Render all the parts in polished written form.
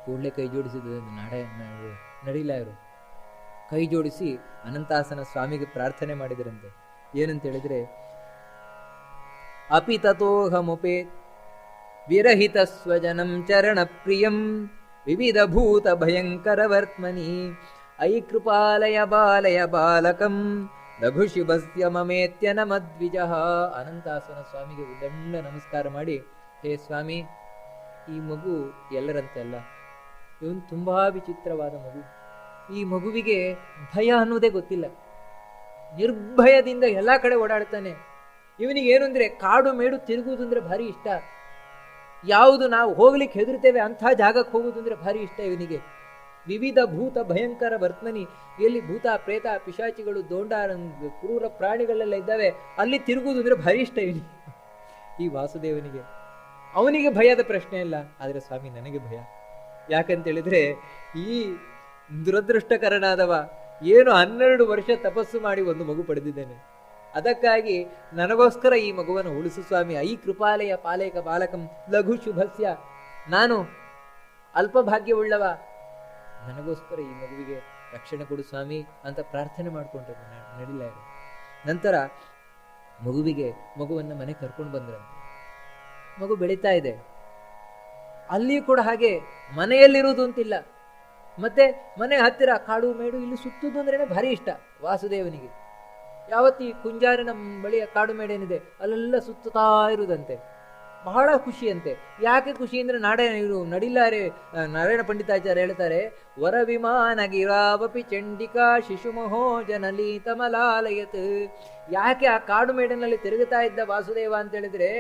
ಕೂಡಲೇ ಕೈ ಜೋಡಿಸಿದ ನಡಿಲ್ಲ ಇವರು. ಕೈ ಜೋಡಿಸಿ ಅನಂತಾಸನ ಸ್ವಾಮಿಗೆ ಪ್ರಾರ್ಥನೆ ಮಾಡಿದರಂತೆ. ಏನಂತ ಹೇಳಿದ್ರೆ, ಅಪಿ ತಥೋಹಮುಪೇ ವಿರಹಿತ ಸ್ವಜನಂ ಚರಣ ಪ್ರಿಯಂ ವಿವಿಧ ಭೂತ ಭಯಂಕರ ವರ್ತಮನಿ ಐ ಕೃಪಾಲಯ ಬಾಲಯ ಬಾಲಕಂ ಲಘು ಶುಭಸ್ಯ ಮಮೇತ್ಯ ನಮದ್ವಿಜ. ಅನಂತಾಸನ ಸ್ವಾಮಿಗೆ ಉದಂಡ ನಮಸ್ಕಾರ ಮಾಡಿ, ಹೇ ಸ್ವಾಮಿ, ಈ ಮಗು ಎಲ್ಲರಂತೆ ಅಲ್ಲ, ಇವನು ತುಂಬಾ ವಿಚಿತ್ರವಾದ ಮಗು. ಈ ಮಗುವಿಗೆ ಭಯ ಅನ್ನೋದೇ ಗೊತ್ತಿಲ್ಲ, ನಿರ್ಭಯದಿಂದ ಎಲ್ಲಾ ಕಡೆ ಓಡಾಡ್ತಾನೆ. ಇವನಿಗೆ ಏನು ಅಂದ್ರೆ ಕಾಡು ಮೇಡು ತಿರುಗುವುದು ಅಂದ್ರೆ ಭಾರಿ ಇಷ್ಟ. ಯಾವುದು ನಾವು ಹೋಗ್ಲಿಕ್ಕೆ ಹೆದರ್ತೇವೆ ಅಂಥ ಜಾಗಕ್ಕೆ ಹೋಗುವುದು ಅಂದ್ರೆ ಭಾರಿ ಇಷ್ಟ ಇವನಿಗೆ. ವಿವಿಧ ಭೂತ ಭಯಂಕರ ವರ್ತಮನಿ, ಎಲ್ಲಿ ಭೂತ ಪ್ರೇತ ಪಿಶಾಚಿಗಳು ದೋಂಡ ಕ್ರೂರ ಪ್ರಾಣಿಗಳೆಲ್ಲ ಇದ್ದಾವೆ ಅಲ್ಲಿ ತಿರುಗುವುದು ಅಂದ್ರೆ ಭಾರಿ ಇಷ್ಟ ಇವನಿಗೆ. ಈ ವಾಸುದೇವನಿಗೆ ಅವನಿಗೆ ಭಯದ ಪ್ರಶ್ನೆ ಇಲ್ಲ, ಆದ್ರೆ ಸ್ವಾಮಿ ನನಗೆ ಭಯ. ಯಾಕಂತೇಳಿದ್ರೆ ಈ ದುರದೃಷ್ಟಕರನಾದವ ಏನು 12 ವರ್ಷ ತಪಸ್ಸು ಮಾಡಿ ಒಂದು ಮಗು ಪಡೆದಿದ್ದೇನೆ. ಅದಕ್ಕಾಗಿ ನನಗೋಸ್ಕರ ಈ ಮಗುವನ್ನು ಉಳಿಸು ಸ್ವಾಮಿ. ಐ ಕೃಪಾಲಯ ಪಾಲೇಕ ಬಾಲಕಂ ಲಘು ಶುಭಸ್ಯ, ನಾನು ಅಲ್ಪ ಭಾಗ್ಯವುಳ್ಳವ, ನನಗೋಸ್ಕರ ಈ ಮಗುವಿಗೆ ರಕ್ಷಣೆ ಕೊಡು ಸ್ವಾಮಿ ಅಂತ ಪ್ರಾರ್ಥನೆ ಮಾಡಿಕೊಂಡ್ರೆ ನಡಿಲ್ಲ ಇರು. ನಂತರ ಮಗುವನ್ನು ಮನೆ ಕರ್ಕೊಂಡು ಬಂದ್ರಂತೆ. ಮಗು ಬೆಳೀತಾ ಇದೆ. ಅಲ್ಲಿಯೂ ಕೂಡ ಹಾಗೆ ಮನೆಯಲ್ಲಿರುವುದು ಅಂತಿಲ್ಲ, ಮತ್ತೆ ಮನೆ ಹತ್ತಿರ ಕಾಡು ಮೇಡು ಇಲ್ಲಿ ಸುತ್ತುದು ಅಂದ್ರೇನೆ ಭಾರಿ ಇಷ್ಟ ವಾಸುದೇವನಿಗೆ. ಯಾವತ್ತಿ ಕುಂಜಾರಿನ ಬಳಿಯ ಕಾಡು ಮೇಡೇನಿದೆ ಅಲ್ಲೆಲ್ಲ ಸುತ್ತುತ್ತಾ ಇರುವುದಂತೆ. ಬಹಳ ಖುಷಿಯಂತೆ. ಯಾಕೆ ಖುಷಿ ಅಂದ್ರೆ ಇವರು ನಡಿಲಾರೆ. ನಾರಾಯಣ ಪಂಡಿತಾಚಾರ್ಯ ಹೇಳ್ತಾರೆ, ವರ ವಿಮಾನ ಗಿರಾವಪಿ ಚಂಡಿಕಾ ಶಿಶುಮಹೋ ಜನಲೀತಮಲಾಲಯತ್. ಯಾಕೆ ಆ ಕಾಡು ಮೇಡಿನಲ್ಲಿ ತಿರುಗುತ್ತಾ ಇದ್ದ ವಾಸುದೇವ ಅಂತ ಹೇಳಿದ್ರೆ,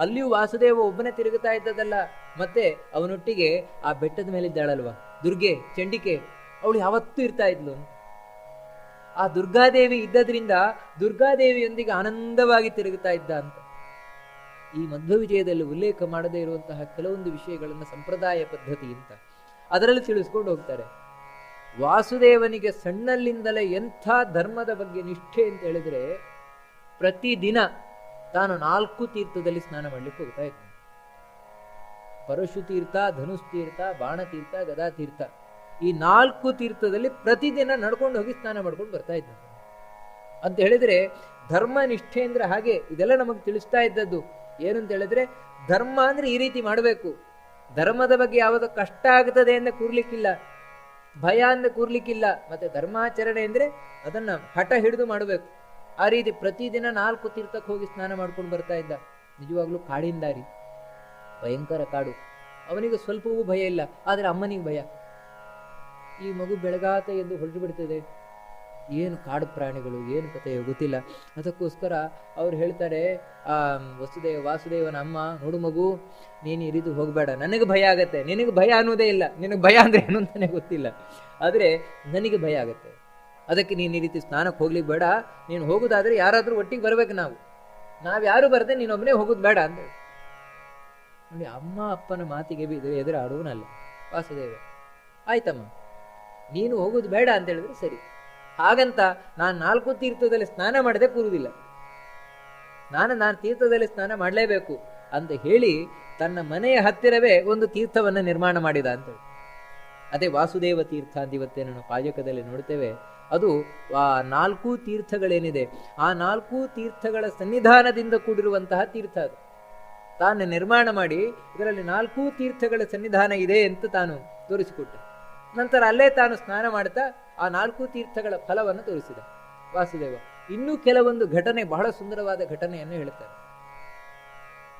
ಅಲ್ಲಿಯೂ ವಾಸುದೇವ ಒಬ್ಬನೇ ತಿರುಗುತ್ತಾ ಇದ್ದದಲ್ಲ, ಮತ್ತೆ ಅವನೊಟ್ಟಿಗೆ ಆ ಬೆಟ್ಟದ ಮೇಲಿದ್ದಾಳಲ್ವ ದುರ್ಗೆ, ಚಂಡಿಕೆ, ಅವಳು ಯಾವತ್ತೂ ಇರ್ತಾ ಇದ್ಲು. ಆ ದುರ್ಗಾದೇವಿ ಇದ್ದದ್ರಿಂದ ದುರ್ಗಾದೇವಿಯೊಂದಿಗೆ ಆನಂದವಾಗಿ ತಿರುಗುತ್ತಾ ಇದ್ದ ಅಂತ ಈ ಮಧ್ವ ವಿಜಯದಲ್ಲಿ ಉಲ್ಲೇಖ ಮಾಡದೇ ಇರುವಂತಹ ಕೆಲವೊಂದು ವಿಷಯಗಳನ್ನು ಸಂಪ್ರದಾಯ ಪದ್ಧತಿ ಅಂತ ಅದರಲ್ಲಿ ತಿಳಿಸ್ಕೊಂಡು ಹೋಗ್ತಾರೆ. ವಾಸುದೇವನಿಗೆ ಸಣ್ಣಲ್ಲಿಂದಲೇ ಎಂಥ ಧರ್ಮದ ಬಗ್ಗೆ ನಿಷ್ಠೆ ಅಂತ ಹೇಳಿದ್ರೆ, ಪ್ರತಿದಿನ ತಾನು 4 ತೀರ್ಥದಲ್ಲಿ ಸ್ನಾನ ಮಾಡ್ಲಿಕ್ಕೆ ಹೋಗ್ತಾ ಇದ್ದ. ಪರಶು ತೀರ್ಥ, ಧನುಷ್ ತೀರ್ಥ, ಬಾಣತೀರ್ಥ, ಗದಾತೀರ್ಥ, ಈ 4 ತೀರ್ಥದಲ್ಲಿ ಪ್ರತಿದಿನ ನಡ್ಕೊಂಡು ಹೋಗಿ ಸ್ನಾನ ಮಾಡ್ಕೊಂಡು ಬರ್ತಾ ಇದ್ದ ಅಂತ ಹೇಳಿದ್ರೆ, ಧರ್ಮ ನಿಷ್ಠೆ ಅಂದ್ರೆ ಹಾಗೆ. ಇದೆಲ್ಲ ನಮಗೆ ತಿಳಿಸ್ತಾ ಇದ್ದದ್ದು ಏನಂತ ಹೇಳಿದ್ರೆ, ಧರ್ಮ ಅಂದ್ರೆ ಈ ರೀತಿ ಮಾಡಬೇಕು. ಧರ್ಮದ ಬಗ್ಗೆ ಯಾವುದು ಕಷ್ಟ ಆಗ್ತದೆ ಅಂತ ಕೂರ್ಲಿಕ್ಕಿಲ್ಲ, ಭಯ ಅಂತ ಕೂರ್ಲಿಕ್ಕಿಲ್ಲ. ಮತ್ತೆ ಧರ್ಮಾಚರಣೆ ಅಂದ್ರೆ ಅದನ್ನ ಹಠ ಹಿಡಿದು ಮಾಡಬೇಕು. ಆ ರೀತಿ ಪ್ರತಿದಿನ 4 ತೀರ್ಥಕ್ಕೆ ಹೋಗಿ ಸ್ನಾನ ಮಾಡ್ಕೊಂಡು ಬರ್ತಾ ಇದ್ದ. ನಿಜವಾಗ್ಲೂ ಕಾಡಿನ ದಾರಿ, ಭಯಂಕರ ಕಾಡು. ಅವನಿಗೆ ಸ್ವಲ್ಪವೂ ಭಯ ಇಲ್ಲ, ಆದ್ರೆ ಅಮ್ಮನಿಗೆ ಭಯ. ಈ ಮಗು ಬೆಳಗಾತ ಎಂದು ಹೊರಟು ಬಿಡ್ತದೆ, ಏನು ಕಾಡು ಪ್ರಾಣಿಗಳು, ಏನು ಕಥೆಯೋ ಗೊತ್ತಿಲ್ಲ. ಅದಕ್ಕೋಸ್ಕರ ಅವ್ರು ಹೇಳ್ತಾರೆ, ಆ ವಾಸುದೇವನ ಅಮ್ಮ, ನೋಡು ಮಗು, ನೀನು ಈ ರೀತಿ ಹೋಗಬೇಡ, ನನಗೆ ಭಯ ಆಗತ್ತೆ. ನಿನಗೆ ಭಯ ಅನ್ನೋದೇ ಇಲ್ಲ, ನಿನಗೆ ಭಯ ಅಂದ್ರೆ ಏನು ಅಂತಾನೆ ಗೊತ್ತಿಲ್ಲ, ಆದ್ರೆ ನನಗೆ ಭಯ ಆಗತ್ತೆ. ಅದಕ್ಕೆ ನೀನು ಈ ರೀತಿ ಸ್ನಾನಕ್ಕೆ ಹೋಗ್ಲಿಕ್ಕೆ ಬೇಡ. ನೀನು ಹೋಗುದಾದ್ರೆ ಯಾರಾದ್ರೂ ಒಟ್ಟಿಗೆ ಬರ್ಬೇಕು, ನಾವ್ಯಾರು ಬರ್ದೆ ನೀನೊಬ್ಬನೇ ಹೋಗುದು ಬೇಡ ಅಂತ ನೋಡಿ. ಅಮ್ಮ ಅಪ್ಪನ ಮಾತಿಗೆ ಎದುರಾಡುವನಲ್ಲ ವಾಸುದೇವ. ಆಯ್ತಮ್ಮ, ನೀನು ಹೋಗುದು ಬೇಡ ಅಂತ ಹೇಳಿದ್ರೆ ಸರಿ. ಹಾಗಂತ ನಾನು 4 ತೀರ್ಥದಲ್ಲಿ ಸ್ನಾನ ಮಾಡದೆ ಕೂರುವುದಿಲ್ಲ, ನಾನು ತೀರ್ಥದಲ್ಲಿ ಸ್ನಾನ ಮಾಡಲೇಬೇಕು ಅಂತ ಹೇಳಿ ತನ್ನ ಮನೆಯ ಹತ್ತಿರವೇ ಒಂದು ತೀರ್ಥವನ್ನು ನಿರ್ಮಾಣ ಮಾಡಿದ ಅಂತೇಳಿ. ಅದೇ ವಾಸುದೇವ ತೀರ್ಥ ಅಂತ ಇವತ್ತೇನು ನಾವು ಪಾಜಕದಲ್ಲಿ ನೋಡ್ತೇವೆ. ಅದು ಆ 4 ತೀರ್ಥಗಳೇನಿದೆ, ಆ 4 ತೀರ್ಥಗಳ ಸನ್ನಿಧಾನದಿಂದ ಕೂಡಿರುವಂತಹ ತೀರ್ಥ ಅದು. ತಾನು ನಿರ್ಮಾಣ ಮಾಡಿ ಇದರಲ್ಲಿ 4 ತೀರ್ಥಗಳ ಸನ್ನಿಧಾನ ಇದೆ ಅಂತ ತಾನು ತೋರಿಸಿಕೊಟ್ಟ. ನಂತರ ಅಲ್ಲೇ ತಾನು ಸ್ನಾನ ಮಾಡ್ತಾ ಆ 4 ತೀರ್ಥಗಳ ಫಲವನ್ನು ತೋರಿಸಿದ ವಾಸುದೇವ. ಇನ್ನೂ ಕೆಲವೊಂದು ಘಟನೆ, ಬಹಳ ಸುಂದರವಾದ ಘಟನೆಯನ್ನು ಹೇಳ್ತಾರೆ.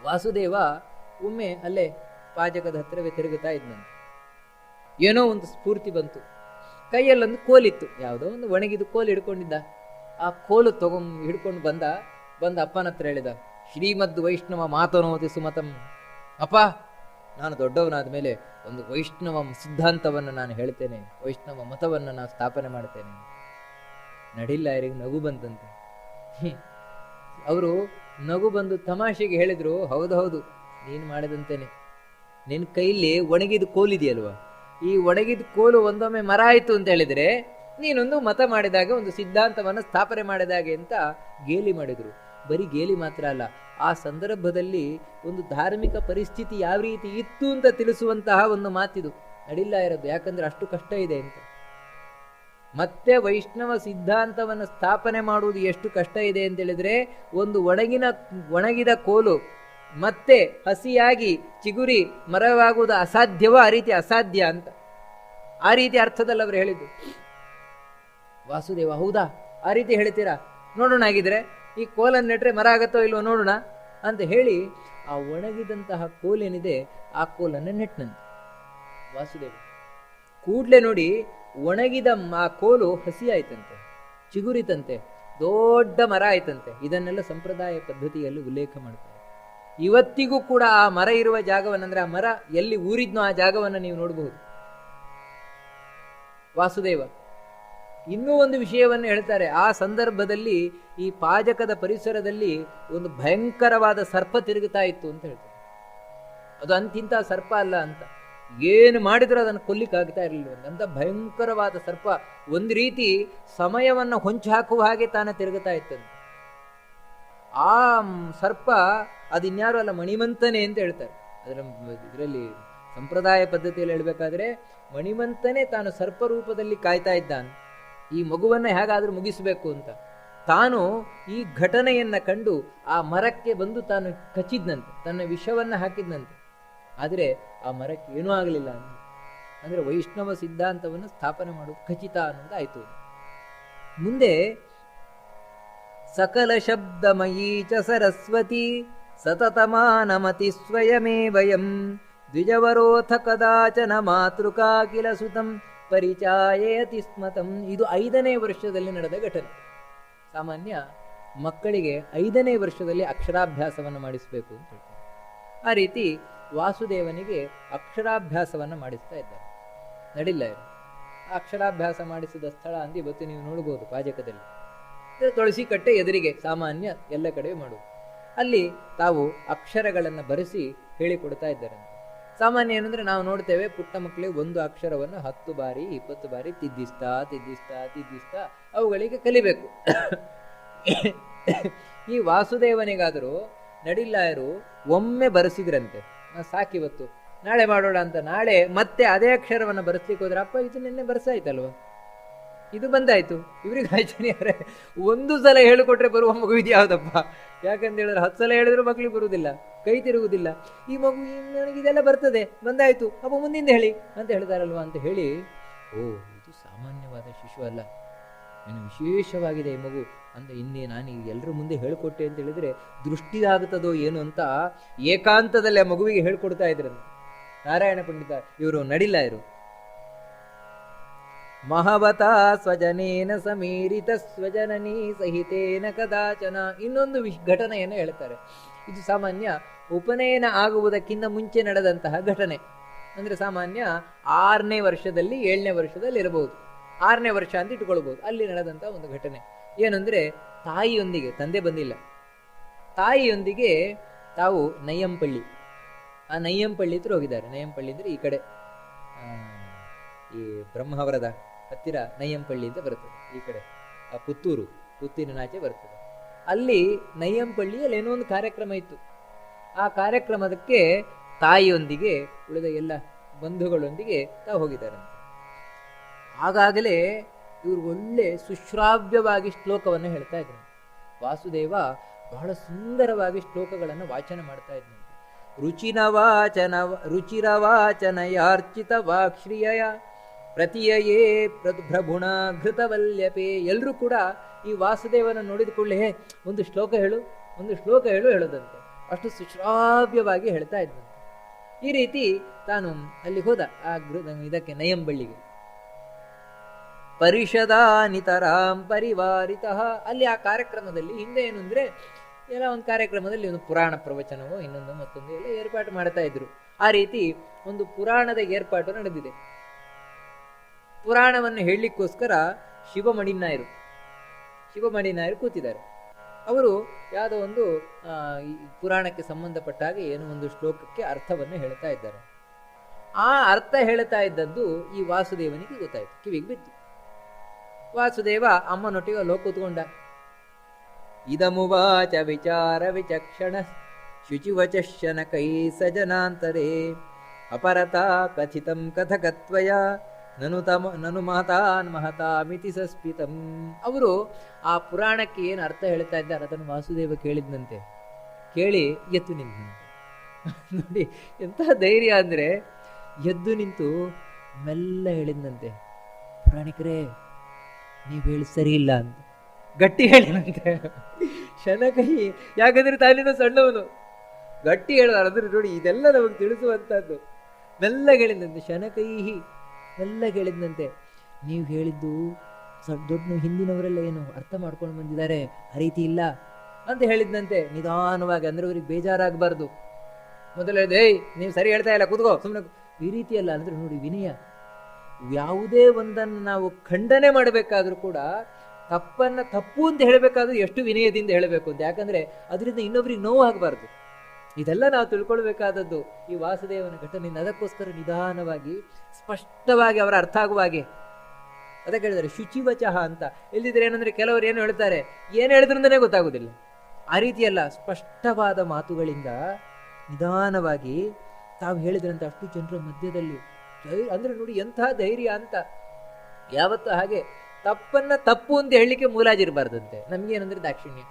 ವಾಸುದೇವ ಒಮ್ಮೆ ಅಲ್ಲೇ ಪಾಜಕದ ಹತ್ತಿರವೇ ತಿರುಗುತ್ತಾ ಇದ್ದಂತೆ. ಏನೋ ಒಂದು ಸ್ಫೂರ್ತಿ ಬಂತು. ಕೈಯಲ್ಲೊಂದು ಕೋಲಿತ್ತು, ಯಾವುದೋ ಒಂದು ಒಣಗಿದ ಕೋಲು ಹಿಡ್ಕೊಂಡಿದ್ದ. ಆ ಕೋಲು ಹಿಡ್ಕೊಂಡು ಬಂದ ಅಪ್ಪನ ಹತ್ರ ಹೇಳಿದ, ಶ್ರೀಮದ್ ವೈಷ್ಣವ ಮಾತನೋತಿ ಸುಮತಂ. ಅಪ್ಪ, ನಾನು ದೊಡ್ಡವನಾದ ಮೇಲೆ ಒಂದು ವೈಷ್ಣವ ಸಿದ್ಧಾಂತವನ್ನು ನಾನು ಹೇಳ್ತೇನೆ, ವೈಷ್ಣವ ಮತವನ್ನು ನಾನು ಸ್ಥಾಪನೆ ಮಾಡ್ತೇನೆ. ನಡಿಲ್ಲ, ಯಾರಿಗೆ ನಗು ಬಂತಂತೆ. ಅವರು ನಗು ಬಂದು ತಮಾಷೆಗೆ ಹೇಳಿದ್ರು, ಹೌದು ನೀನು ಮಾಡಿದಂತೇನೆ. ನಿನ್ನ ಕೈಲಿ ಒಣಗಿದ ಕೋಲಿದೆಯಲ್ವ, ಈ ಒಣಗಿದ ಕೋಲು ಒಂದೊಮ್ಮೆ ಮರ ಆಯ್ತು ಅಂತ ಹೇಳಿದ್ರೆ ನೀನೊಂದು ಮತ ಮಾಡಿದಾಗ, ಒಂದು ಸಿದ್ಧಾಂತವನ್ನು ಸ್ಥಾಪನೆ ಮಾಡಿದಾಗೆ ಅಂತ ಗೇಲಿ ಮಾಡಿದ್ರು. ಬರೀ ಗೇಲಿ ಮಾತ್ರ ಅಲ್ಲ, ಆ ಸಂದರ್ಭದಲ್ಲಿ ಒಂದು ಧಾರ್ಮಿಕ ಪರಿಸ್ಥಿತಿ ಯಾವ ರೀತಿ ಇತ್ತು ಅಂತ ತಿಳಿಸುವಂತಹ ಒಂದು ಮಾತಿದು. ನಡಿಲ್ಲ ಇರೋದು, ಯಾಕಂದ್ರೆ ಅಷ್ಟು ಕಷ್ಟ ಇದೆ ಅಂತ. ಮತ್ತೆ ವೈಷ್ಣವ ಸಿದ್ಧಾಂತವನ್ನು ಸ್ಥಾಪನೆ ಮಾಡುವುದು ಎಷ್ಟು ಕಷ್ಟ ಇದೆ ಅಂತ ಹೇಳಿದ್ರೆ, ಒಂದು ಒಣಗಿದ ಕೋಲು ಮತ್ತೆ ಹಸಿಯಾಗಿ ಚಿಗುರಿ ಮರವಾಗುವುದು ಅಸಾಧ್ಯವೋ ಆ ರೀತಿ ಅಸಾಧ್ಯ ಅಂತ, ಆ ರೀತಿ ಅರ್ಥದಲ್ಲಿ ಅವರು ಹೇಳಿದ್ದು. ವಾಸುದೇವ, ಹೌದಾ ಆ ರೀತಿ ಹೇಳ್ತೀರಾ, ನೋಡೋಣ ಆಗಿದ್ರೆ ಈ ಕೋಲನ್ನು ನೆಟ್ರೆ ಮರ ಆಗತ್ತೋ ಇಲ್ವೋ ನೋಡೋಣ ಅಂತ ಹೇಳಿ ಆ ಒಣಗಿದಂತಹ ಕೋಲೇನಿದೆ ಆ ಕೋಲನ್ನು ನೆಟ್ನಂತೆ ವಾಸುದೇವ. ಕೂಡ್ಲೆ ನೋಡಿ ಒಣಗಿದ ಆ ಕೋಲು ಹಸಿ ಆಯ್ತಂತೆ, ಚಿಗುರಿತಂತೆ, ದೊಡ್ಡ ಮರ ಆಯ್ತಂತೆ. ಇದನ್ನೆಲ್ಲ ಸಂಪ್ರದಾಯ ಪದ್ಧತಿಯಲ್ಲಿ ಉಲ್ಲೇಖ ಮಾಡ್ತಾರೆ. ಇವತ್ತಿಗೂ ಕೂಡ ಆ ಮರ ಇರುವ ಜಾಗವನ್ನು, ಅಂದ್ರೆ ಆ ಮರ ಎಲ್ಲಿ ಊರಿದ್ನೋ ಆ ಜಾಗವನ್ನು ನೀವು ನೋಡಬಹುದು. ವಾಸುದೇವ ಇನ್ನೂ ಒಂದು ವಿಷಯವನ್ನು ಹೇಳ್ತಾರೆ. ಆ ಸಂದರ್ಭದಲ್ಲಿ ಈ ಪಾಜಕದ ಪರಿಸರದಲ್ಲಿ ಒಂದು ಭಯಂಕರವಾದ ಸರ್ಪ ತಿರುಗುತ್ತಾ ಇತ್ತು ಅಂತ ಹೇಳ್ತಾರೆ. ಅದು ಅಂತಿಂತ ಸರ್ಪ ಅಲ್ಲ ಅಂತ, ಏನು ಮಾಡಿದ್ರು ಅದನ್ನು ಕೊಲ್ಲಿಕ್ಕಾಗ್ತಾ ಇರಲಿಲ್ಲ ಅಂತ ಭಯಂಕರವಾದ ಸರ್ಪ. ಒಂದು ರೀತಿ ಸಮಯವನ್ನು ಹೊಂಚು ಹಾಕುವ ಹಾಗೆ ತಾನು ತಿರುಗುತ್ತಾ ಇತ್ತಂತೆ. ಆ ಸರ್ಪ ಅದಿನ್ಯಾರು ಅಲ್ಲ, ಮಣಿಮಂತನೇ ಅಂತ ಹೇಳ್ತಾರೆ. ಇದರಲ್ಲಿ ಸಂಪ್ರದಾಯ ಪದ್ಧತಿಯಲ್ಲಿ ಹೇಳ್ಬೇಕಾದ್ರೆ ಮಣಿಮಂತನೇ ತಾನು ಸರ್ಪ ರೂಪದಲ್ಲಿ ಕಾಯ್ತಾ ಇದ್ದಾನೆ, ಈ ಮಗುವನ್ನು ಹೇಗಾದ್ರೂ ಮುಗಿಸಬೇಕು ಅಂತ. ತಾನು ಈ ಘಟನೆಯನ್ನ ಕಂಡು ಆ ಮರಕ್ಕೆ ಬಂದು ತಾನು ಕಚ್ಚಿದ್ನಂತೆ, ತನ್ನ ವಿಷವನ್ನ ಹಾಕಿದ್ನಂತೆ. ಆದರೆ ಆ ಮರಕ್ಕೆ ಏನೂ ಆಗಲಿಲ್ಲ. ಅಂದ್ರೆ ವೈಷ್ಣವ ಸಿದ್ಧಾಂತವನ್ನು ಸ್ಥಾಪನೆ ಮಾಡೋದು ಖಚಿತ ಅನ್ನೋದಾಯ್ತು. ಮುಂದೆ ಸಕಲ ಶಬ್ದಮಯೀ ಚ ಸರಸ್ವತಿ ಸತತಮಾನಮತಿ ಸ್ವಯಮೇ ವಯಂ ದ್ವಿಜವರೋಥ ಕದಾಚನ ಮಾತೃಕಾ ಕಿಲ ಸುತಂ ಪರಿಚಾಯೇತಿ ಸ್ಮತಂ. ಇದು 5ನೇ ವರ್ಷದಲ್ಲಿ ನಡೆದ ಘಟನೆ. ಸಾಮಾನ್ಯ ಮಕ್ಕಳಿಗೆ 5ನೇ ವರ್ಷದಲ್ಲಿ ಅಕ್ಷರಾಭ್ಯಾಸವನ್ನು ಮಾಡಿಸಬೇಕು ಅಂತ ಹೇಳ್ತಾರೆ. ಆ ರೀತಿ ವಾಸುದೇವನಿಗೆ ಅಕ್ಷರಾಭ್ಯಾಸವನ್ನು ಮಾಡಿಸ್ತಾ ಇದ್ದಾರೆ. ನಡಿಲ್ಲ ಇವರು ಅಕ್ಷರಾಭ್ಯಾಸ ಮಾಡಿಸಿದ ಸ್ಥಳ ಅಂತ ಇವತ್ತು ನೀವು ನೋಡಬಹುದು ಪಾಜಕದಲ್ಲಿ. ತುಳಸಿ ಕಟ್ಟೆ ಎದುರಿಗೆ ಸಾಮಾನ್ಯ ಎಲ್ಲ ಕಡೆ ಮಾಡುವುದು. ಅಲ್ಲಿ ತಾವು ಅಕ್ಷರಗಳನ್ನು ಬರೆಸಿ ಹೇಳಿಕೊಡ್ತಾ ಇದ್ದಾರೆ. ಸಾಮಾನ್ಯ ಏನಂದ್ರೆ ನಾವು ನೋಡ್ತೇವೆ, ಪುಟ್ಟ ಮಕ್ಕಳಿಗೆ ಒಂದು ಅಕ್ಷರವನ್ನು 10 ಬಾರಿ 20 ಬಾರಿ ತಿದ್ದಿಸ್ತಾ ತಿದ್ದಿಸ್ತಾ ತಿದ್ದಿಸ್ತಾ ಅವುಗಳಿಗೆ ಕಲಿಬೇಕು. ಈ ವಾಸುದೇವನಿಗಾದರೂ ನಡಿಲ್ಲಾಯರು ಒಮ್ಮೆ ಬರೆಸಿದ್ರಂತೆ, ಸಾಕಿವತ್ತು ನಾಳೆ ಮಾಡೋಣ ಅಂತ. ನಾಳೆ ಮತ್ತೆ ಅದೇ ಅಕ್ಷರವನ್ನು ಬರೆಸ್ಲಿಕ್ಕೆ ಹೋದ್ರೆ, ಅಪ್ಪ ಇದು ನಿನ್ನೆ ಬರೆಸಾಯ್ತಲ್ವ, ಇದು ಬಂದಾಯ್ತು. ಇವ್ರಿಗೆ ಆಯ್ತಾನೆ ಒಂದು ಸಲ ಹೇಳಿಕೊಟ್ರೆ ಬರುವ ಮಗು ಇದು ಯಾವುದಪ್ಪ? ಯಾಕಂತ ಹೇಳಿದ್ರೆ 10 ಸಲ ಹೇಳಿದ್ರು ಮಕ್ಳಿಗೆ ಬರುವುದಿಲ್ಲ, ಕೈ ತಿರುಗುವುದಿಲ್ಲ. ಈ ಮಗು ನನಗಿದೆಲ್ಲ ಬರ್ತದೆ, ಬಂದಾಯ್ತು, ಅಪ್ಪ ಮುಂದಿಂದ ಹೇಳಿ ಅಂತ ಹೇಳ್ತಾರಲ್ವಾ ಅಂತ ಹೇಳಿ, ಓ ಇದು ಸಾಮಾನ್ಯವಾದ ಶಿಶು ಅಲ್ಲ, ಇನ್ನು ವಿಶೇಷವಾಗಿದೆ ಈ ಮಗು ಅಂತ ಇನ್ನೇ ನಾನು ಎಲ್ಲರ ಮುಂದೆ ಹೇಳ್ಕೊಟ್ಟೆ ಅಂತ ಹೇಳಿದ್ರೆ ದೃಷ್ಟಿದಾಗುತ್ತದೋ ಏನು ಅಂತ ಏಕಾಂತದಲ್ಲಿ ಆ ಮಗುವಿಗೆ ಹೇಳ್ಕೊಡ್ತಾ ಇದ್ರಂತೆ ನಾರಾಯಣ ಪಂಡಿತ. ಇವರು ನಡಿಲ್ಲ ಇರು ಮಹವತಾ ಸ್ವಜನೇನ ಸಮೀರಿತ ಸ್ವಜನನಿ ಸಹಿತೇನ ಕದಾಚನ. ಇನ್ನೊಂದು ಘಟನೆಯನ್ನು ಹೇಳ್ತಾರೆ. ಇದು ಸಾಮಾನ್ಯ ಉಪನಯನ ಆಗುವುದಕ್ಕಿಂತ ಮುಂಚೆ ನಡೆದಂತಹ ಘಟನೆ. ಅಂದ್ರೆ ಸಾಮಾನ್ಯ 6ನೇ ವರ್ಷದಲ್ಲಿ 7ನೇ ವರ್ಷದಲ್ಲಿ ಇರಬಹುದು, 6ನೇ ವರ್ಷ ಅಂತ ಇಟ್ಕೊಳ್ಬಹುದು. ಅಲ್ಲಿ ನಡೆದಂತಹ ಒಂದು ಘಟನೆ ಏನಂದ್ರೆ, ತಾಯಿಯೊಂದಿಗೆ, ತಂದೆ ಬಂದಿಲ್ಲ, ತಾಯಿಯೊಂದಿಗೆ ತಾವು ನಯ್ಯಂಪಳ್ಳಿ, ಆ ನಯ್ಯಂಪಳ್ಳಿ ಹತ್ರ ಹೋಗಿದ್ದಾರೆ. ನಯ್ಯಂಪಳ್ಳಿ ಅಂದ್ರೆ ಈ ಕಡೆ ಈ ಬ್ರಹ್ಮಾವರದ ಹತ್ತಿರ ನಯ್ಯಂಪಳ್ಳಿ ಅಂತ ಬರ್ತದೆ, ಈ ಕಡೆ ಪುತ್ತೂರಿನಾಚೆ ಬರ್ತದೆ. ಅಲ್ಲಿ ನಯ್ಯಂಪಳ್ಳಿಯಲ್ಲಿ ಏನೋ ಒಂದು ಕಾರ್ಯಕ್ರಮ ಇತ್ತು. ಆ ಕಾರ್ಯಕ್ರಮಕ್ಕೆ ತಾಯಿಯೊಂದಿಗೆ ಉಳಿದ ಎಲ್ಲ ಬಂಧುಗಳೊಂದಿಗೆ ತಾವು ಹೋಗಿದ್ದಾರೆ. ಆಗಾಗಲೇ ಇವರು ಒಳ್ಳೆ ಸುಶ್ರಾವ್ಯವಾಗಿ ಶ್ಲೋಕವನ್ನು ಹೇಳ್ತಾ ಇದ್ರು. ವಾಸುದೇವ ಬಹಳ ಸುಂದರವಾಗಿ ಶ್ಲೋಕಗಳನ್ನು ವಾಚನ ಮಾಡ್ತಾ ಇದ್ದಂತೆ. ರುಚಿರವಾಚನಯಾರ್ಚಿತ ವಾಕ್ಶ್ರಿಯ ಪ್ರತಿಯೇ ಪ್ರಭುಣ ಘೃತವಲ್ಯಪೆ. ಎಲ್ಲರೂ ಕೂಡ ಈ ವಾಸುದೇವನ ನೋಡಿದ ಕೂಡಲೇ ಒಂದು ಶ್ಲೋಕ ಹೇಳು, ಒಂದು ಶ್ಲೋಕ ಹೇಳೋದಂತೆ. ಅಷ್ಟು ಸುಶ್ರಾವ್ಯವಾಗಿ ಹೇಳ್ತಾ ಇದ್ದಂತೆ. ಈ ರೀತಿ ತಾನು ಅಲ್ಲಿ ಹೋದ ಆ ಇದಕ್ಕೆ ನಯ್ಯಂಬಳ್ಳಿಗೆ. ಪರಿಷದಾನಿತರಾಂ ಪರಿವಾರಿತ. ಅಲ್ಲಿ ಆ ಕಾರ್ಯಕ್ರಮದಲ್ಲಿ ಹಿಂದೆ ಏನು ಅಂದ್ರೆ, ಎಲ್ಲ ಒಂದು ಕಾರ್ಯಕ್ರಮದಲ್ಲಿ ಒಂದು ಪುರಾಣ ಪ್ರವಚನವೋ ಇನ್ನೊಂದು ಮತ್ತೊಂದು ಎಲ್ಲ ಏರ್ಪಾಟು ಮಾಡ್ತಾ ಇದ್ರು. ಆ ರೀತಿ ಒಂದು ಪುರಾಣದ ಏರ್ಪಾಟು ನಡೆದಿದೆ. ಪುರಾಣವನ್ನು ಹೇಳಲಿಕ್ಕೋಸ್ಕರ ಶಿವಮಣಿನಾಯರು ಕೂತಿದ್ದಾರೆ. ಅವರು ಯಾವುದೋ ಒಂದು ಪುರಾಣಕ್ಕೆ ಸಂಬಂಧಪಟ್ಟ ಹಾಗೆ ಏನೋ ಒಂದು ಶ್ಲೋಕಕ್ಕೆ ಅರ್ಥವನ್ನು ಹೇಳ್ತಾ ಇದ್ದಾರೆ. ಆ ಅರ್ಥ ಹೇಳ್ತಾ ಇದ್ದದ್ದು ಈ ವಾಸುದೇವನಿಗೆ ಗೊತ್ತಾಯ್ತು, ಕಿವಿಗೆ ಬಿತ್ತು. ವಾಸುದೇವ ಅಮ್ಮನೊಟ್ಟಿಗೆ ಲೋಕ ಕೂತ್ಕೊಂಡ. ಇದಮುವಾಚ ವಿಚಾರ ವಿಚಕ್ಷಣ ಶುಚಿವಚನ ಕೈ ಸಜನಾಂತರೇ ಅಪರತಾ ಕಥಿತಂ ಕಥಕತ್ವಯ ನನು ಮಹತಾನ್ ಮಹತಾಮಿತಿ ಸಸ್ಮಿತಂ. ಅವರು ಆ ಪುರಾಣಕ್ಕೆ ಏನು ಅರ್ಥ ಹೇಳ್ತಾ ಇದ್ದಾರೆ ಅದನ್ನು ವಾಸುದೇವ ಕೇಳಿದ್ನಂತೆ. ಕೇಳಿ ಎದ್ದು ನಿಂತಂತೆ. ನೋಡಿ ಎಂತಹ ಧೈರ್ಯ ಅಂದ್ರೆ, ಎದ್ದು ನಿಂತು ಮೆಲ್ಲ ಹೇಳಿದ್ನಂತೆ, ಪುರಾಣಿಕರೇ ನೀವು ಹೇಳಿ ಸರಿ ಇಲ್ಲ ಅಂತ ಗಟ್ಟಿ ಹೇಳಿದಂತೆ. ಶನಕೈ, ಯಾಕಂದ್ರೆ ತಾನಿನ ಸಣ್ಣವನು, ಗಟ್ಟಿ ಹೇಳಿದಾರೆ. ಅಂದ್ರೆ ನೋಡಿ ಇದೆಲ್ಲ ನಮಗೆ ತಿಳಿಸುವಂತಹದ್ದು. ಮೆಲ್ಲ ಹೇಳಿದಂತೆ, ಶನಕೈಹಿ, ಮೆಲ್ಲ ಹೇಳಿದಂತೆ, ನೀವು ಹೇಳಿದ್ದು ದೊಡ್ಡ ಹಿಂದಿನವರೆಲ್ಲ ಏನು ಅರ್ಥ ಮಾಡ್ಕೊಂಡು ಬಂದಿದ್ದಾರೆ, ಆ ರೀತಿ ಇಲ್ಲ ಅಂತ ಹೇಳಿದ್ದಂತೆ ನಿಧಾನವಾಗಿ. ಅಂದ್ರೆ ಅವ್ರಿಗೆ ಬೇಜಾರಾಗಬಾರ್ದು. ಮೊದಲು ಹೇಳಿದೆ, ಏಯ್ ನೀವು ಸರಿ ಹೇಳ್ತಾ ಇಲ್ಲ, ಕೂತ್ಕೋ ಸುಮ್ಮನೆ, ಈ ರೀತಿ ಅಲ್ಲ. ಅಂದ್ರೆ ನೋಡಿ ವಿನಯ. ಯಾವುದೇ ಒಂದನ್ನು ನಾವು ಖಂಡನೆ ಮಾಡಬೇಕಾದ್ರೂ ಕೂಡ ತಪ್ಪನ್ನ ತಪ್ಪು ಅಂತ ಹೇಳಬೇಕಾದ್ರೂ ಎಷ್ಟು ವಿನಯದಿಂದ ಹೇಳಬೇಕು ಅಂತ. ಯಾಕಂದ್ರೆ ಅದರಿಂದ ಇನ್ನೊಬ್ರಿಗೆ ನೋವು ಆಗಬಾರ್ದು. ಇದೆಲ್ಲ ನಾವು ತಿಳ್ಕೊಳ್ಬೇಕಾದದ್ದು ಈ ವಾಸುದೇವನ ಘಟನೆಯಿಂದ. ಅದಕ್ಕೋಸ್ಕರ ನಿಧಾನವಾಗಿ ಸ್ಪಷ್ಟವಾಗಿ ಅವರ ಅರ್ಥ ಆಗುವ ಹಾಗೆ ಅದಕ್ಕೆ ಹೇಳಿದ್ದಾರೆ ಶುಚಿವಚಃ ಅಂತ. ಇಲ್ದಿದ್ರೆ ಏನಂದ್ರೆ ಕೆಲವರು ಏನು ಹೇಳ್ತಾರೆ, ಏನು ಹೇಳಿದ್ರಿಂದನೇ ಗೊತ್ತಾಗುದಿಲ್ಲ. ಆ ರೀತಿಯಲ್ಲ, ಸ್ಪಷ್ಟವಾದ ಮಾತುಗಳಿಂದ ನಿಧಾನವಾಗಿ ತಾವು ಹೇಳಿದ್ರಂತೆ ಅಷ್ಟು ಜನರ ಮಧ್ಯದಲ್ಲಿ. ಅಂದ್ರೆ ನೋಡಿ ಎಂಥ ಧೈರ್ಯ ಅಂತ. ಯಾವತ್ತೂ ಹಾಗೆ ತಪ್ಪನ್ನ ತಪ್ಪು ಅಂತ ಹೇಳಲಿಕ್ಕೆ ಮೂಲಾಜಿರಬಾರ್ದಂತೆ. ನಮ್ಗೇನಂದ್ರೆ ದಾಕ್ಷಿಣ್ಯ,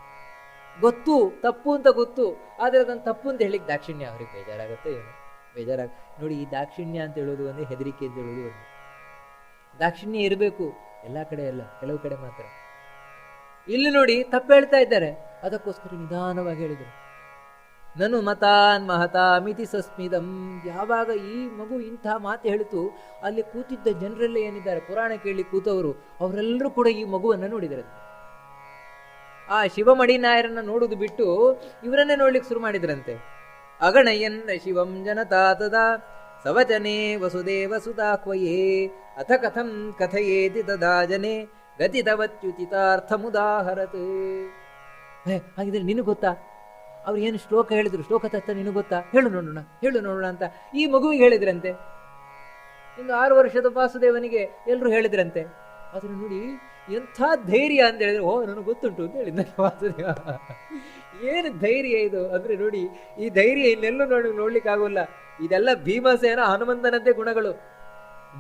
ಗೊತ್ತು ತಪ್ಪು ಅಂತ ಗೊತ್ತು, ಆದ್ರೆ ಅದನ್ನು ತಪ್ಪು ಅಂತ ಹೇಳಿಕ್ಕೆ ದಾಕ್ಷಿಣ್ಯ. ಅವ್ರಿಗೆ ಬೇಜಾರಾಗುತ್ತೆ, ಏನು ಬೇಜಾರಾಗ. ನೋಡಿ ಈ ದಾಕ್ಷಿಣ್ಯ ಅಂತ ಹೇಳೋದು ಒಂದೇ, ಹೆದರಿಕೆ ಅಂತ ಹೇಳೋದು ಒಂದು. ದಾಕ್ಷಿಣ್ಯ ಇರಬೇಕು ಎಲ್ಲ ಕಡೆ ಅಲ್ಲ, ಕೆಲವು ಕಡೆ ಮಾತ್ರ. ಇಲ್ಲಿ ನೋಡಿ ತಪ್ಪು ಹೇಳ್ತಾ ಇದ್ದಾರೆ, ಅದಕ್ಕೋಸ್ಕರ ನಿಧಾನವಾಗಿ ಹೇಳಿದರು. ನನು ಮತಾನ್ ಮಹತಾ ಮಿತಿ ಸಸ್ಮಿದಂ. ಯಾವಾಗ ಈ ಮಗು ಇಂಥ ಮಾತು ಹೇಳಿತು, ಅಲ್ಲಿ ಕೂತಿದ್ದ ಜನರೆಲ್ಲ ಏನಿದ್ದಾರೆ ಪುರಾಣ ಕೇಳಿ ಕೂತವರು, ಅವರೆಲ್ಲರೂ ಕೂಡ ಈ ಮಗುವನ್ನು ನೋಡಿದರೆ. ಆ ಶಿವಮಡಿನಾಯರನ್ನ ನೋಡುದು ಬಿಟ್ಟು ಇವರನ್ನೇ ನೋಡ್ಲಿಕ್ಕೆ ಶುರು ಮಾಡಿದ್ರಂತೆ. ಅಗಣಯನ್ನ ಶಿವಂ ಜನತಾ ತದಾ ಸವಚನೆ ವಸುದೇವ ಸುತಾಕ್ವಯೇ ಅಥ ಕಥಂ ಕಥಯೇತಿ ತದಾ ಜನೆ ಗತಿತವತ್ಯುಚಿತಾರ್ಥಮುದಾಹರತ್. ಹಾಗಿದ್ರೆ ನಿನಗೆ ಗೊತ್ತಾ ಅವ್ರು ಏನು ಶ್ಲೋಕ ಹೇಳಿದ್ರು, ಶ್ಲೋಕ ತತ್ವ ನಿನಗೆ ಗೊತ್ತಾ, ಹೇಳು ನೋಡೋಣ ಹೇಳು ನೋಡೋಣ ಅಂತ ಈ ಮಗುವಿಗೆ ಹೇಳಿದ್ರಂತೆ. ಇನ್ನು 6 ವರ್ಷದ ವಾಸುದೇವನಿಗೆ ಎಲ್ಲರೂ ಹೇಳಿದ್ರಂತೆ. ಅದನ್ನು ನೋಡಿ ಎಂಥ ಧೈರ್ಯ ಅಂತ ಹೇಳಿದ್ರೆ, ಓ ನನಗೆ ಗೊತ್ತುಂಟು ಅಂತ ಹೇಳಿದ ವಾಸುದೇವ. ಏನು ಧೈರ್ಯ ಇದು ಅಂದ್ರೆ ನೋಡಿ, ಈ ಧೈರ್ಯ ಇನ್ನೆಲ್ಲೂ ನೋಡ್ಲಿಕ್ಕೆ ಆಗೋಲ್ಲ. ಇದೆಲ್ಲ ಭೀಮಸೇನ ಹನುಮಂತನಂತೆ ಗುಣಗಳು.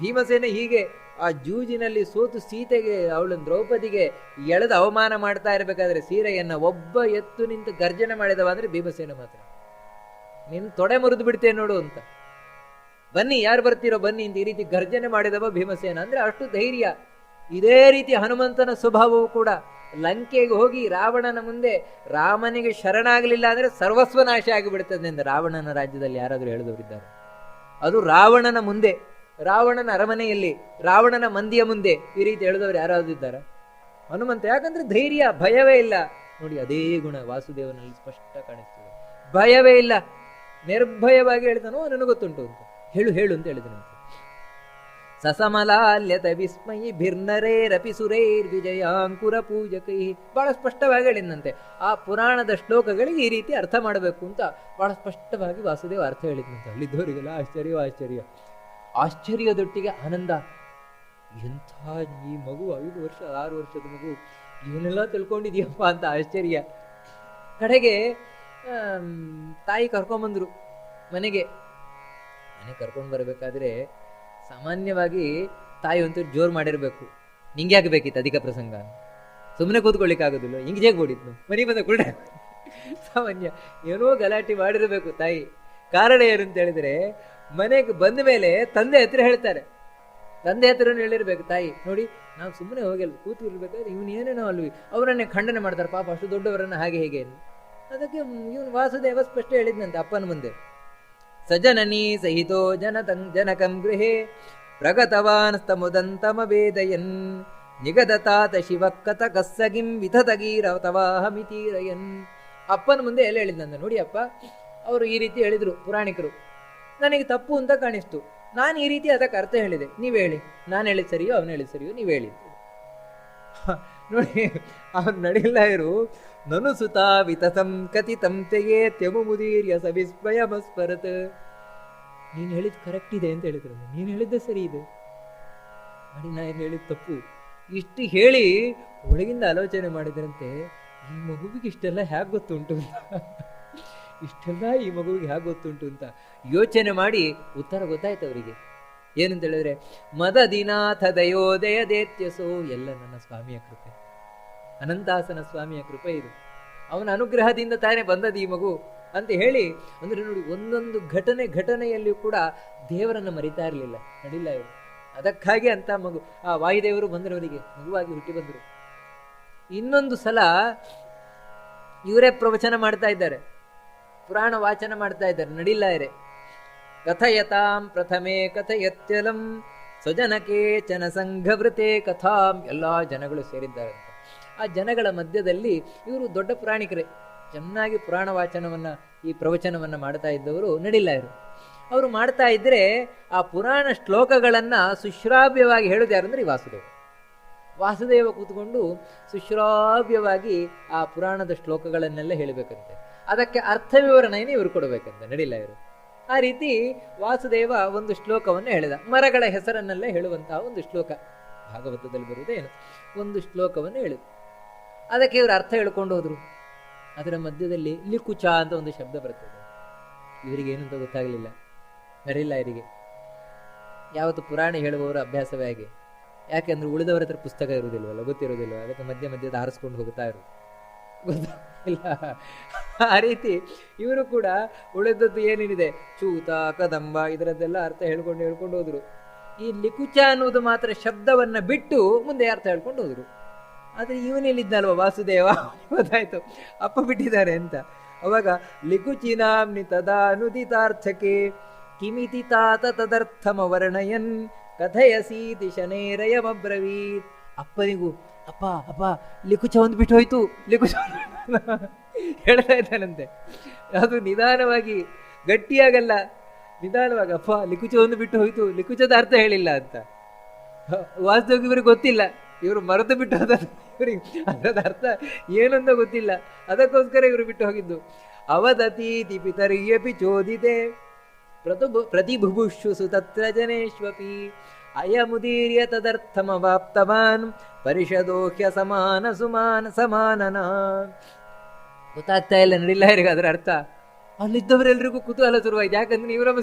ಭೀಮಸೇನ ಹೀಗೆ ಆ ಜೂಜಿನಲ್ಲಿ ಸೋತು ಸೀತೆಗೆ, ಅವಳನ್ನು ದ್ರೌಪದಿಗೆ ಎಳೆದು ಅವಮಾನ ಮಾಡ್ತಾ ಇರಬೇಕಾದ್ರೆ ಸೀರೆಯನ್ನ ಒಬ್ಬ ಎತ್ತು ನಿಂತು ಗರ್ಜನೆ ಮಾಡಿದವ ಅಂದ್ರೆ ಭೀಮಸೇನ ಮಾತ್ರ. ನಿನ್ ತೊಡೆ ಮುರಿದು ಬಿಡ್ತೇನೆ ನೋಡು ಅಂತ, ಬನ್ನಿ ಯಾರು ಬರ್ತೀರೋ ಬನ್ನಿ ಅಂತ ಈ ರೀತಿ ಗರ್ಜನೆ ಮಾಡಿದವ ಭೀಮಸೇನ. ಅಂದ್ರೆ ಅಷ್ಟು ಧೈರ್ಯ. ಇದೇ ರೀತಿ ಹನುಮಂತನ ಸ್ವಭಾವವು ಕೂಡ. ಲಂಕೆಗೆ ಹೋಗಿ ರಾವಣನ ಮುಂದೆ ರಾಮನಿಗೆ ಶರಣಾಗಲಿಲ್ಲ ಅಂದ್ರೆ ಸರ್ವಸ್ವ ನಾಶ ಆಗಿಬಿಡ್ತದೆ ಎಂದು ರಾವಣನ ರಾಜ್ಯದಲ್ಲಿ ಯಾರಾದರೂ ಹೇಳಿದವರಿದ್ದಾರೆ. ಅದು ರಾವಣನ ಮುಂದೆ, ರಾವಣನ ಅರಮನೆಯಲ್ಲಿ, ರಾವಣನ ಮಂದಿಯ ಮುಂದೆ ಈ ರೀತಿ ಹೇಳಿದವರು ಯಾರಾದ್ರೂ ಇದ್ದಾರೆ? ಹನುಮಂತ. ಯಾಕಂದ್ರೆ ಧೈರ್ಯ, ಭಯವೇ ಇಲ್ಲ. ನೋಡಿ ಅದೇ ಗುಣ ವಾಸುದೇವನಲ್ಲಿ ಸ್ಪಷ್ಟ ಕಾಣಿಸ್ತದೆ. ಭಯವೇ ಇಲ್ಲ, ನಿರ್ಭಯವಾಗಿ ಹೇಳ್ತಾನೋ ನನಗೆ ಗೊತ್ತುಂಟು ಅಂತ. ಹೇಳು ಹೇಳು ಅಂತ ಹೇಳಿದನಂತೆ. ಸಸಮಲಾಲ್ಯತ ವಿಸ್ಮಯಿ ಭಿರ್ನರೇರಪಿ ಸುರೈರ್ ವಿಜಯಾಂಕುರ ಪೂಜಕೈ. ಬಹಳ ಸ್ಪಷ್ಟವಾಗಿ ಹೇಳಿದಂತೆ. ಆ ಪುರಾಣದ ಶ್ಲೋಕಗಳಿಗೆ ಈ ರೀತಿ ಅರ್ಥ ಮಾಡಬೇಕು ಅಂತ ಬಹಳ ಸ್ಪಷ್ಟವಾಗಿ ವಾಸುದೇವ ಅರ್ಥ ಹೇಳಿದಂತೆ. ಅಲ್ಲಿದ್ದವರಿಗೆಲ್ಲ ಆಶ್ಚರ್ಯ ಆಶ್ಚರ್ಯ, ಆಶ್ಚರ್ಯದೊಟ್ಟಿಗೆ ಆನಂದ. ಎಂಥ ಈ ಮಗು 5 ವರ್ಷ 6 ವರ್ಷದ ಮಗು ಏನೆಲ್ಲ ತಿಳ್ಕೊಂಡಿದ್ಯಪ್ಪ ಅಂತ ಆಶ್ಚರ್ಯ. ಕಡೆಗೆ ತಾಯಿ ಕರ್ಕೊಂಬಂದ್ರು ಮನೆಗೆ ಕರ್ಕೊಂಡು ಬರಬೇಕಾದ್ರೆ ಸಾಮಾನ್ಯವಾಗಿ ತಾಯಿ ಒಂಚೂರು ಜೋರು ಮಾಡಿರ್ಬೇಕು. ನಿಂಗೆ ಆಗಬೇಕಿತ್ತು ಅಧಿಕ ಪ್ರಸಂಗ, ಸುಮ್ಮನೆ ಕೂತ್ಕೊಳ್ಳಿಕ್ಕೆ ಆಗೋದಿಲ್ಲ, ಹಿಂಗೆ ಜೇಗ್ಬೋಡಿತ್ತು ಮನೆ ಬಂದ ಕೂಡ ಸಾಮಾನ್ಯ ಏನೋ ಗಲಾಟೆ ಮಾಡಿರ್ಬೇಕು ತಾಯಿ. ಕಾರಣ ಏನು ಅಂತ ಹೇಳಿದ್ರೆ, ಮನೆಗೆ ಬಂದ ಮೇಲೆ ತಂದೆ ಹತ್ರ ಹೇಳ್ತಾರೆ, ತಂದೆ ಹತ್ರನೂ ಹೇಳಿರ್ಬೇಕು ತಾಯಿ. ನೋಡಿ ನಾವು ಸುಮ್ಮನೆ ಹೋಗಿಲ್ಲ, ಕೂತಿರ್ಬೇಕಾದ್ರೆ ಇವನು ಏನೇನೋ ಅಲ್ವಿ, ಅವರನ್ನೇ ಖಂಡನೆ ಮಾಡ್ತಾರೆ ಪಾಪ, ಅಷ್ಟು ದೊಡ್ಡವರನ್ನ ಹಾಗೆ ಹೇಗೆ. ಅದಕ್ಕೆ ಇವನು ವಾಸುದೇವ ಸ್ಪಷ್ಟ ಹೇಳಿದ್ನಂತೆ ಅಪ್ಪನ ಮುಂದೆ. ಸಜನನಿ ಸಹಿತೋ ಜನಕಂ ಗೃಹೇ ಪ್ರಗತವಾನ್ ಸ್ತಮುದಂತಮವೇದಯನ್ ನಿಗದತಾತ ಶಿವಕ್ಕತ ಕಸ್ಸಗಿಂ ವಿಧತಗೀರತವಾಹಮಿತೀರಯನ್. ಅಪ್ಪನ ಮುಂದೆ ಎಲ್ಲ ಹೇಳಿದ್ನಂದ. ನೋಡಿ ಅಪ್ಪ, ಅವರು ಈ ರೀತಿ ಹೇಳಿದ್ರು ಪುರಾಣಿಕರು, ನನಗೆ ತಪ್ಪು ಅಂತ ಕಾಣಿಸ್ತು, ನಾನು ಈ ರೀತಿ ಅದಕ್ಕೆ ಅರ್ಥ ಹೇಳಿದೆ, ನೀವ್ ಹೇಳಿ. ನಾನು ಹೇಳಿದ್ ಸರಿಯೋ ಅವನು ಹೇಳಿದ್ ಸರಿಯೋ ನೀವ್ ಹೇಳಿ. ನೋಡಿ ಅವನು ನಡಿಲ್ಲ ಇರು. ನನು ಸುತ ವಿತಸಂ ಕಥಿತಂ ತೆಯೇ ತ್ಯಮು ಮುದೀರ್ಯ ಸವಿಸ್ಮಯಮಸ್ಪರತ್. ನೀನು ಹೇಳಿದ್ ಕರೆಕ್ಟ್ ಇದೆ ಅಂತ ಹೇಳಿದ್ರು, ನೀನು ಹೇಳಿದ್ದೆ ಸರಿ ಇದೆ, ಮಾಡಿ ನಾನು ಹೇಳಿದ ತಪ್ಪು. ಇಷ್ಟು ಹೇಳಿ ಒಳಗಿಂದ ಆಲೋಚನೆ ಮಾಡಿದ್ರಂತೆ, ಈ ಮಗುವಿಗೆ ಇಷ್ಟೆಲ್ಲ ಹೇಗೆ ಗೊತ್ತುಂಟು ಅಂತ. ಇಷ್ಟೆಲ್ಲ ಈ ಮಗುವಿಗೆ ಹೇಗೆ ಗೊತ್ತುಂಟು ಅಂತ ಯೋಚನೆ ಮಾಡಿ ಉತ್ತರ ಗೊತ್ತಾಯ್ತು ಅವರಿಗೆ. ಏನಂತ ಹೇಳಿದ್ರೆ, ಮದದಿನಾಥ ದಯೋದಯ ದೇತ್ಯಸೋ, ಎಲ್ಲ ನನ್ನ ಸ್ವಾಮಿಯ ಕೃಪೆ, ಅನಂತಾಸನ ಸ್ವಾಮಿಯ ಕೃಪೆ ಇದು, ಅವನ ಅನುಗ್ರಹದಿಂದ ತಾನೇ ಬಂದದ್ದು ಈ ಮಗು ಅಂತ ಹೇಳಿ. ಅಂದ್ರೆ ನೋಡಿ, ಒಂದೊಂದು ಘಟನೆಯಲ್ಲಿಯೂ ಕೂಡ ದೇವರನ್ನು ಮರಿತಾ ಇರಲಿಲ್ಲ, ನಡಿಲ್ಲ ಇವರು. ಅದಕ್ಕಾಗಿ ಅಂತ ಮಗು, ಆ ವಾಯುದೇವರು ಬಂದರವರಿಗೆ ಮಗುವಾಗಿ ಹುಟ್ಟಿ ಬಂದರು. ಇನ್ನೊಂದು ಸಲ ಇವರೇ ಪ್ರವಚನ ಮಾಡ್ತಾ ಇದ್ದಾರೆ, ಪುರಾಣ ವಾಚನ ಮಾಡ್ತಾ ಇದ್ದಾರೆ, ನಡಿಲ್ಲ ಇರೆ. ಕಥಯತಾಂ ಪ್ರಥಮೆ ಕಥಯತ್ಯಲಂ ಸ್ವಜನಕೇಚನ ಸಂಘವೃತೆ ಕಥಾಂ. ಎಲ್ಲ ಜನಗಳು ಸೇರಿದ್ದಾರೆ. ಆ ಜನಗಳ ಮಧ್ಯದಲ್ಲಿ ಇವರು ದೊಡ್ಡ ಪುರಾಣಿಕರೇ, ಚೆನ್ನಾಗಿ ಪುರಾಣ ವಾಚನವನ್ನ, ಈ ಪ್ರವಚನವನ್ನ ಮಾಡ್ತಾ ಇದ್ದವರು ನಡಿಲ್ಲ ಇರು. ಅವರು ಮಾಡ್ತಾ ಇದ್ರೆ ಆ ಪುರಾಣ ಶ್ಲೋಕಗಳನ್ನ ಸುಶ್ರಾವ್ಯವಾಗಿ ಹೇಳುದು ಯಾರಂದ್ರೆ ಈ ವಾಸುದೇವ ಕೂತ್ಕೊಂಡು ಸುಶ್ರಾವ್ಯವಾಗಿ ಆ ಪುರಾಣದ ಶ್ಲೋಕಗಳನ್ನೆಲ್ಲ ಹೇಳಬೇಕಂತೆ. ಅದಕ್ಕೆ ಅರ್ಥ ವಿವರಣೆಯನ್ನು ಇವರು ಕೊಡಬೇಕಂತೆ, ನಡಿಲ್ಲ ಇವರು. ಆ ರೀತಿ ವಾಸುದೇವ ಒಂದು ಶ್ಲೋಕವನ್ನು ಹೇಳಿದ, ಮರಗಳ ಹೆಸರನ್ನೆಲ್ಲ ಹೇಳುವಂತಹ ಒಂದು ಶ್ಲೋಕ, ಭಾಗವತದಲ್ಲಿ ಬರುವುದೇನು, ಒಂದು ಶ್ಲೋಕವನ್ನು ಹೇಳಿದ. ಅದಕ್ಕೆ ಇವರು ಅರ್ಥ ಹೇಳ್ಕೊಂಡು ಹೋದ್ರು. ಅದರ ಮಧ್ಯದಲ್ಲಿ ಲಿಕುಚ ಅಂತ ಒಂದು ಶಬ್ದ ಬರ್ತದೆ. ಇವರಿಗೆ ಏನಂತ ಗೊತ್ತಾಗಲಿಲ್ಲ, ನಡಿಲ್ಲ ಇವರಿಗೆ. ಯಾವತ್ತು ಪುರಾಣ ಹೇಳುವವರ ಅಭ್ಯಾಸವೇ ಹಾಗೆ, ಯಾಕೆಂದ್ರೆ ಉಳಿದವರ ಹತ್ರ ಪುಸ್ತಕ ಇರುವುದಿಲ್ವಲ್ಲ, ಗೊತ್ತಿರೋದಿಲ್ವ, ಅದಕ್ಕೆ ಮಧ್ಯದ ಆರಿಸ್ಕೊಂಡು ಹೋಗ್ತಾ ಇರೋದು, ಗೊತ್ತಿಲ್ಲ. ಆ ರೀತಿ ಇವರು ಕೂಡ ಉಳಿದದ್ದು ಏನೇನಿದೆ, ಚೂತ ಕದಂಬ ಇದರದ್ದೆಲ್ಲ ಅರ್ಥ ಹೇಳ್ಕೊಂಡು ಹೋದ್ರು. ಈ ಲಿಕುಚ ಅನ್ನುವುದು ಮಾತ್ರ ಶಬ್ದವನ್ನ ಬಿಟ್ಟು ಮುಂದೆ ಅರ್ಥ ಹೇಳ್ಕೊಂಡು ಹೋದ್ರು. ಆದ್ರೆ ಇವನೇಲಿದ್ದಲ್ವ ವಾಸುದೇವ, ಗೊತ್ತಾಯ್ತು ಅಪ್ಪ ಬಿಟ್ಟಿದ್ದಾರೆ ಅಂತ. ಅವಾಗ ಲಿಕುಚಿನಾಮ್ನಿ ತದಾನುದಿತಾರ್ಥಕ್ಕೆ ಕಿಮಿತಿ ತಾತ ತದರ್ಥಮ ವರ್ಣಯನ್ ಕಥಯಸೀತಿ ಶನೇರಯಮಬ್ರವೀತ್. ಅಪ್ಪನಿಗೂ ಅಪ್ಪ ಅಪ್ಪ ಲಿಕುಚ ಒಂದು ಬಿಟ್ಟು ಹೋಯ್ತು, ಲಿಕುಚ ಹೇಳ್ತಾ ಇದ್ದಾನಂತೆ. ಅದು ನಿಧಾನವಾಗಿ, ಗಟ್ಟಿಯಾಗಲ್ಲ, ನಿಧಾನವಾಗಿ, ಅಪ್ಪ ಲಿಕುಚ ಒಂದು ಬಿಟ್ಟು ಹೋಯ್ತು, ಲಿಕುಚದ ಅರ್ಥ ಹೇಳಿಲ್ಲ ಅಂತ. ವಾಸ್ತವಕ್ಕೆ ಇವ್ರಿಗೆ ಗೊತ್ತಿಲ್ಲ, ಇವರು ಮರೆತು ಬಿಟ್ಟು ಹೋದ, ಇವರಿಗೆ ಅದರದ ಅರ್ಥ ಏನಂತ ಗೊತ್ತಿಲ್ಲ, ಅದಕ್ಕೋಸ್ಕರ ಇವರು ಬಿಟ್ಟು ಹೋಗಿದ್ದು. ಅವದತೀತಿ ಪಿತರ್ಯಪಿ ಚೋದಿತೆ ಪ್ರತಿಭುಭುಷು ತತ್ರ ಜನೇಶ್ವಪಿ ಅಯಮುದೀರ್ಯ ತದರ್ಥಮವಾಪ್ತವಾನ್ ಪರಿಷದೋಹ್ಯ ಸಮಾನ ಸಮಾನನ. ಗೊತ್ತಾಗ್ತಾ ಇಲ್ಲ, ನಡಿಲ್ಲ ಇರಿಗೆ ಅದರ ಅರ್ಥ. ಅಲ್ಲಿದ್ದವರೆಲ್ರಿಗೂ ಕುತೂಹಲ ಶುರುವಾಯ್ತು, ಯಾಕಂದ್ರೆ ಇವರಮ್ಮ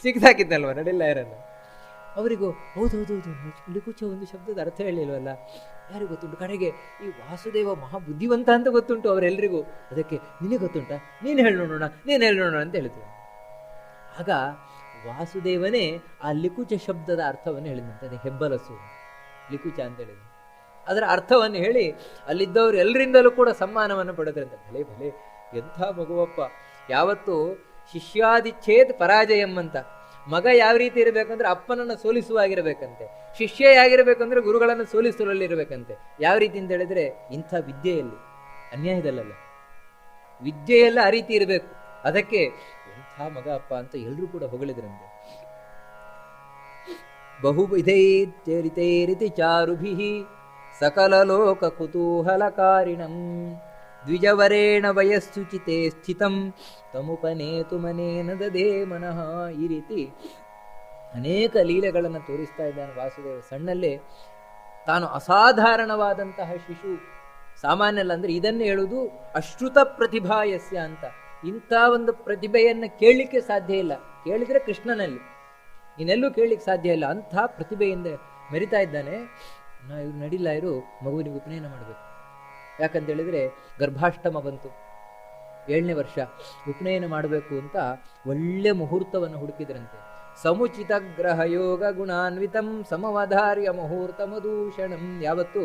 ಸಿಕ್ಕಿದಾಕಿದ್ದಲ್ವ ನಡಿಲ್ಲ ಇರನ್ನು. ಅವರಿಗೂ ಹೌದೌದು ಲಿಕುಚ ಒಂದು ಶಬ್ದದ ಅರ್ಥ ಹೇಳಿಲ್ವಲ್ಲ, ಯಾರಿಗೂ ಗೊತ್ತುಂಟು. ಕಡೆಗೆ ಈ ವಾಸುದೇವ ಮಹಾ ಬುದ್ಧಿವಂತ ಅಂತ ಗೊತ್ತುಂಟು ಅವರೆಲ್ಲರಿಗೂ. ಅದಕ್ಕೆ ನಿನಗೆ ಗೊತ್ತುಂಟಾ, ನೀನು ಹೇಳಿ ನೋಡೋಣ ಅಂತ ಹೇಳಿದ್ರು. ಆಗ ವಾಸುದೇವನೇ ಆ ಲಿಕುಚ ಶಬ್ದದ ಅರ್ಥವನ್ನು ಹೇಳಿದಂತೆ, ಅದೇ ಹೆಬ್ಬಲಸು ಲಿಕುಚ ಅಂತ ಹೇಳಿದ್ರು. ಅದರ ಅರ್ಥವನ್ನು ಹೇಳಿ ಅಲ್ಲಿದ್ದವರು ಎಲ್ಲರಿಂದಲೂ ಕೂಡ ಸಮ್ಮಾನವನ್ನು ಪಡೆದ್ರಂತೆ. ಭಲೆ ಎಂಥ ಮಗುವಪ್ಪ, ಯಾವತ್ತು ಶಿಷ್ಯಾದಿಚ್ಛೇದ್ ಪರಾಜಯಂ ಅಂತ. ಮಗ ಯಾವ ರೀತಿ ಇರಬೇಕಂದ್ರೆ ಅಪ್ಪನನ್ನು ಸೋಲಿಸುವಾಗಿರಬೇಕಂತೆ, ಶಿಷ್ಯ ಯಾಗಿರ್ಬೇಕಂದ್ರೆ ಗುರುಗಳನ್ನು ಸೋಲಿಸುವಲ್ಲಿರಬೇಕಂತೆ. ಯಾವ ರೀತಿ ಅಂತ ಹೇಳಿದ್ರೆ ಇಂಥ ವಿದ್ಯೆಯಲ್ಲಿ, ಅನ್ಯಾಯದಲ್ಲ, ವಿದ್ಯೆಯೆಲ್ಲ ಆ ರೀತಿ ಇರಬೇಕು. ಅದಕ್ಕೆ ಎಂಥ ಮಗ ಅಪ್ಪ ಅಂತ ಎಲ್ಲರೂ ಕೂಡ ಹೊಗಳಿದ್ರಂತೆ. ಬಹುವಿಧೈರಿತೈರಿತಿ ಚಾರುಭಿಃ ಸಕಲ ಲೋಕ ಕುತೂಹಲಕಾರಿಣಂ ದ್ವಿಜವರೇಣ ವಯಸ್ಸುಚಿತೆ ಸ್ಥಿತಂ ತಮುಪನೇತು ಮನೇನ ದದೇ ಮನಃ. ಈ ರೀತಿ ಅನೇಕ ಲೀಲೆಗಳನ್ನು ತೋರಿಸ್ತಾ ಇದ್ದಾನೆ ವಾಸುದೇವ. ಸಣ್ಣಲ್ಲೇ ತಾನು ಅಸಾಧಾರಣವಾದಂತಹ ಶಿಶು, ಸಾಮಾನ್ಯ ಅಲ್ಲ. ಅಂದ್ರೆ ಇದನ್ನೇ ಹೇಳುವುದು ಅಶ್ರುತ ಪ್ರತಿಭಾಯಸ್ಯ ಅಂತ. ಇಂಥ ಒಂದು ಪ್ರತಿಭೆಯನ್ನು ಕೇಳಲಿಕ್ಕೆ ಸಾಧ್ಯ ಇಲ್ಲ, ಕೇಳಿದ್ರೆ ಕೃಷ್ಣನಲ್ಲಿ, ಇನ್ನೆಲ್ಲೂ ಕೇಳಲಿಕ್ಕೆ ಸಾಧ್ಯ ಇಲ್ಲ. ಅಂಥ ಪ್ರತಿಭೆಯಿಂದ ಮೆರಿತಾ ಇದ್ದಾನೆ. ಇವ್ರು ನಡಿಲ್ಲ, ಇರು ಮಗುವಿನಿಗೆ ಉಪನಯನ ಮಾಡಬೇಕು. ಯಾಕಂತ ಹೇಳಿದ್ರೆ ಗರ್ಭಾಷ್ಟಮ ಬಂತು, 7ನೇ ವರ್ಷ, ಉಪನಯನ ಮಾಡಬೇಕು ಅಂತ ಒಳ್ಳೆ ಮುಹೂರ್ತವನ್ನು ಹುಡುಕಿದ್ರಂತೆ. ಸಮುಚಿತ ಗ್ರಹ ಯೋಗ ಗುಣಾನ್ವಿತಂ ಸಮವಧಾರ್ಯ ಮುಹೂರ್ತ ಮಧೂಷಣಂ. ಯಾವತ್ತು